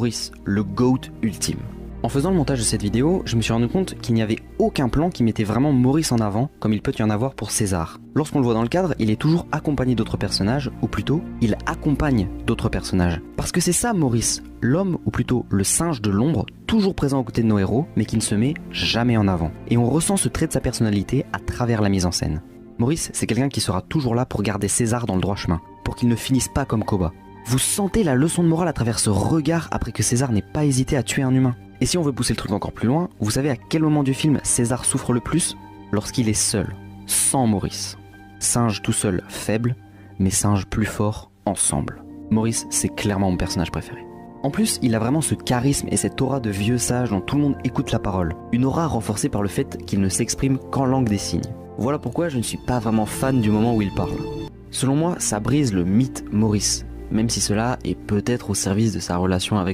Maurice, le GOAT ultime. En faisant le montage de cette vidéo, je me suis rendu compte qu'il n'y avait aucun plan qui mettait vraiment Maurice en avant, comme il peut y en avoir pour César. Lorsqu'on le voit dans le cadre, il est toujours accompagné d'autres personnages, ou plutôt, il accompagne d'autres personnages. Parce que c'est ça Maurice, l'homme, ou plutôt le singe de l'ombre, toujours présent aux côtés de nos héros, mais qui ne se met jamais en avant. Et on ressent ce trait de sa personnalité à travers la mise en scène. Maurice, c'est quelqu'un qui sera toujours là pour garder César dans le droit chemin, pour qu'il ne finisse pas comme Koba. Vous sentez la leçon de morale à travers ce regard après que César n'ait pas hésité à tuer un humain. Et si on veut pousser le truc encore plus loin, vous savez à quel moment du film César souffre le plus? Lorsqu'il est seul, sans Maurice. Singe tout seul, faible, mais singe plus fort, ensemble. Maurice, c'est clairement mon personnage préféré. En plus, il a vraiment ce charisme et cette aura de vieux sage dont tout le monde écoute la parole. Une aura renforcée par le fait qu'il ne s'exprime qu'en langue des signes. Voilà pourquoi je ne suis pas vraiment fan du moment où il parle. Selon moi, ça brise le mythe Maurice, même si cela est peut-être au service de sa relation avec